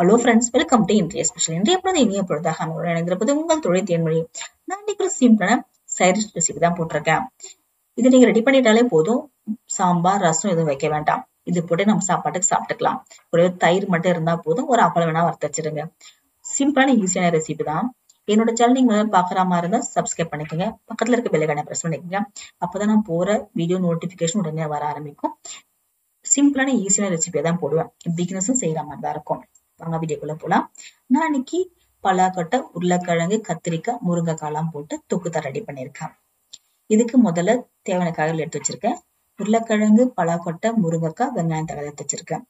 Hello friends, welcome to இன்றைய special. இன்றைய பொழுது இனிய பொழுதாக நம்மளோட இணைந்திருப்பது உங்கள் தொழில் தேன்மொழி. நான் இன்னைக்கு ஒரு சிம்பிளான சைட் ரெசிபி தான் போட்டிருக்கேன். இது நீங்க ரெடி பண்ணிட்டாலே போதும். சாம்பார், ரசம் எதுவும் வைக்க வேண்டாம். இது போட்டு நம்ம சாப்பாட்டுக்கு சாப்பிட்டுக்கலாம். ஒரே தயிர் மட்டும் இருந்தா போதும். ஒரு அப்பளம் வேணா வறுத்து வச்சிருங்க. சிம்பிளான ஈஸியான ரெசிபி தான். என்னோட சேனல் நீங்க முதல்ல பாக்குற மாதிரி இருந்தா சப்ஸ்கிரைப் பண்ணிக்கோங்க. பக்கத்துல இருக்க பெல் ஐகானை பிரஸ் பண்ணிக்கோங்க. அப்பதான் நான் போற வீடியோ நோட்டிபிகேஷன் உடனே வர ஆரம்பிக்கும். சிம்பிளான ஈஸியான ரெசிபியை தான் போடுவேன். பிகினர்ஸும் செய்யற மாதிரி தான் இருக்கும். வாங்க வீடியோக்குள்ள போலாம். நான் இன்னைக்கு பலாக்கொட்டை, உருளைக்கிழங்கு, கத்திரிக்காய், முருங்கைக்காய் போட்டு தொக்கு தான் ரெடி பண்ணிருக்கேன். இதுக்கு முதல்ல தேவையான காய்கறிகள் எடுத்து வச்சிருக்கேன். உருளைக்கிழங்கு, பலாக்கொட்டை, முருங்கைக்காய், வெங்காயம், தக்காளி எடுத்து வச்சிருக்கேன்.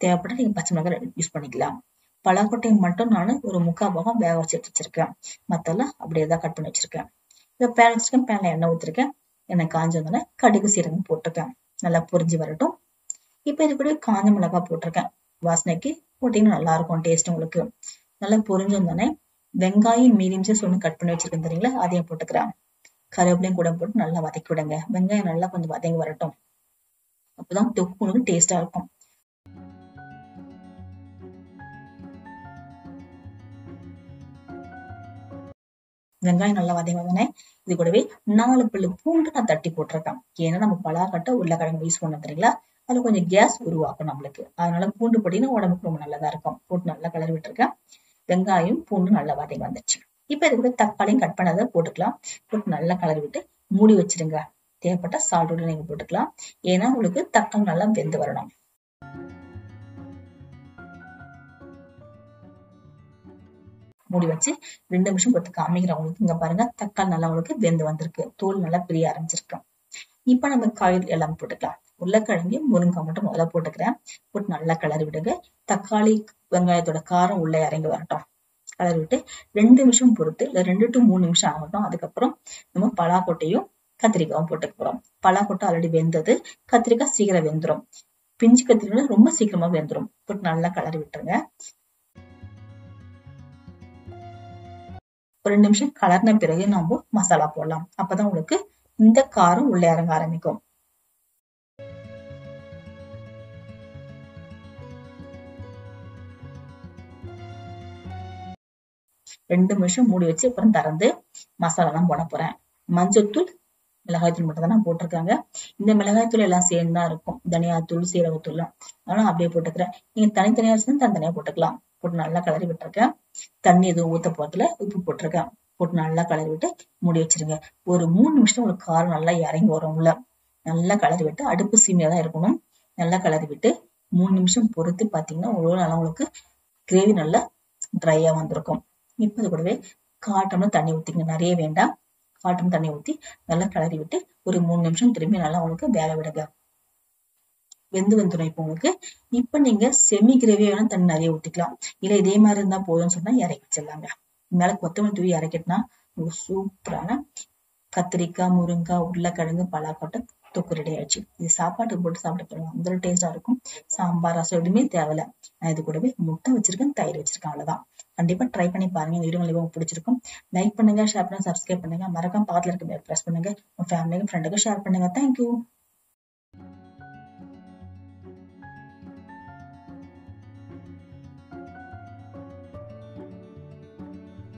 தேவைப்பட்ட நீங்க பச்சை மிளகாய் யூஸ் பண்ணிக்கலாம். பலாக்கொட்டையை மட்டும் நான் ஒரு 3/4 பாகம் வேக வச்சு எடுத்து வச்சிருக்கேன். மத்தெல்லாம் அப்படியே தான் கட் பண்ணி வச்சிருக்கேன். இந்த பேன் வச்சிருக்கேன். பேன்ல எண்ணெய் ஊத்திருக்கேன். எண்ணெய் காஞ்சதுன்னா கடுகு, சீரகம் போட்டிருக்கேன். நல்லா பொரிஞ்சு வரட்டும். இப்ப இது கூட காஞ்ச மிளகாய் போட்டிருக்கேன். வாசனைக்கு போட்டீங்கன்னா நல்லா இருக்கும் டேஸ்ட் உங்களுக்கு. நல்லா பொரிஞ்சிருந்தோடனே வெங்காயம் மீடியம் சைஸ் ஒன்று கட் பண்ணி வச்சிருக்கேன் தெரியுங்களா, அதையும் போட்டுக்கிறேன். கருவேப்பிலையும் கூட போட்டு நல்லா வதக்கி விடுங்க. வெங்காயம் நல்லா கொஞ்சம் வதங்கி வரட்டும். அப்பதான் தொக்கு உங்களுக்கு டேஸ்டா இருக்கும். வெங்காயம் நல்லா வதங்கி வந்தோடனே இது கூடவே 4 பல்லு பூண்டு நான் தட்டி போட்டிருக்கேன். ஏன்னா நம்ம பலாக்கொட்டை, உருளைக்கிழங்கு யூஸ் பண்ண தெரியுங்களா, அதுல கொஞ்சம் கேஸ் உருவாக்கும் நம்மளுக்கு. அதனால பூண்டு போட்டீங்கன்னா உடம்புக்கு ரொம்ப நல்லதா இருக்கும். போட்டு நல்லா கிளறி விட்டுருக்கேன். வெங்காயம், பூண்டு நல்லா வதங்கி வந்துச்சு. இப்ப இது கூட தக்காளியும் கட் பண்ணதை போட்டுக்கலாம். போட்டு நல்லா கிளறி விட்டு மூடி வச்சிருங்க. தேவைப்பட்ட சால்ட்டோட நீங்க போட்டுக்கலாம். ஏன்னா உங்களுக்கு தக்காளி நல்லா வெந்து வரணும். மூடி வச்சு 2 நிமிஷம் பொறுத்து காமிக்கிறேன் உங்களுக்கு. இங்க பாருங்க, தக்காளி நல்லா உங்களுக்கு வெந்து வந்திருக்கு. தோல் நல்லா பிரிய ஆரம்பிச்சிருக்கு. இப்ப நம்ம காய்கறி எல்லாம் போட்டுக்கலாம். உருளைக்கிழங்கு, முருங்காய் மட்டும் முதல்ல போட்டுக்கிறேன். போட்டு நல்லா கிளறி விடுங்க. தக்காளி, வெங்காயத்தோட காரம் உள்ள இறங்கி வரட்டும். கிளறி விட்டு 2 நிமிஷம் பொறுத்து, இல்ல 2 to 3 நிமிஷம் ஆகட்டும். அதுக்கப்புறம் நம்ம பலாக்கொட்டையும் கத்திரிக்காயும் போட்டுக்க போறோம். பலாக்கொட்டை ஆல்ரெடி வெந்தது, கத்திரிக்காய் சீக்கிரம் வெந்துடும். பிஞ்சு கத்திரிக்காய் ரொம்ப சீக்கிரமா வெந்துடும். போட்டு நல்லா கிளறி விட்டுருங்க. ஒரு 2 நிமிஷம் கலர்ன பிறகு நம்ம மசாலா போடலாம். அப்பதான் உங்களுக்கு இந்த காரம் உள்ள இறங்க ஆரம்பிக்கும். ரெண்டு நிமிஷம் மூடி வச்சு அப்புறம் திறந்து மசாலா எல்லாம் போட போறேன். மஞ்சள்தூள், மிளகாய்த்தூள் மட்டும் தான் நான் போட்டிருக்காங்க. இந்த மிளகாய்த்தூள் எல்லாம் சேர்ந்துதான் இருக்கும். தனியாத்தூள், சீரகத்தூள் அதெல்லாம் அப்படியே போட்டுக்கிறேன். நீங்க தனித்தனியா வச்சு தனித்தனியா போட்டுக்கலாம். போட்டு நல்லா கிளறி விட்டுருக்கேன். தண்ணி எதுவும் ஊத்த போறதுல உப்பு போட்டிருக்கேன். போட்டு நல்லா கிளறி விட்டு மூடி வச்சிருங்க. ஒரு 3 நிமிஷம் உங்களுக்கு காரம் நல்லா இறங்கி வரும் உள்ள. நல்லா கிளறி விட்டு அடுப்பு சீமையா தான் இருக்கணும். நல்லா கிளறி விட்டு 3 நிமிஷம் பொறுத்து பாத்தீங்கன்னா நல்லா உங்களுக்கு கிரேவி நல்லா ட்ரையா வந்திருக்கும். இப்ப இது கூடவே 1/4 டம்ளர் தண்ணி ஊத்திங்க. நிறைய வேண்டாம். 1/4 டம்ளர் தண்ணி ஊத்தி நல்லா கிளறி விட்டு ஒரு 3 நிமிஷம் திரும்பி நல்லா உங்களுக்கு வேக விடுங்க. வெந்துடும் இப்ப உங்களுக்கு. இப்ப நீங்க செமி கிரேவியா வேணா தண்ணி நிறைய ஊத்திக்கலாம். இல்ல இதே மாதிரி இருந்தா போதும்னு சொன்னா இறக்கி வச்சிடலாங்க. மேல கொத்தமல்லி தூவி இறக்கிட்டுனா சூப்பரான கத்திரிக்காய், முருங்காய், உருளைக்கிழங்கு, பலாக்கொட்டை தொக்கு ரெடி ஆயிடுச்சு. இது சாப்பாட்டுக்கு போட்டு சாப்பிட்டு போடுவோம். அந்த டேஸ்டா இருக்கும். சாம்பார், ரசம் எதுவுமே தேவையில்ல. நான் இது கூடவே முட்டை வச்சிருக்கேன், தயிர் வச்சிருக்கேன். அவ்வளவுதான். கண்டிப்பா ட்ரை பண்ணி பாருங்க. இந்த வீடியோ உங்களுக்கு பிடிச்சிருக்கும். லைக் பண்ணுங்க, ஷேர் பண்ணுங்க, சப்ஸ்கிரைப் பண்ணுங்க. மறக்காம பக்கத்துல இருக்க பெல் பிரஸ் பண்ணுங்க. உங்க ஃபேமிலிக்கும் ஃப்ரெண்டுக்கும் ஷேர் பண்ணுங்க. தேங்க்யூ.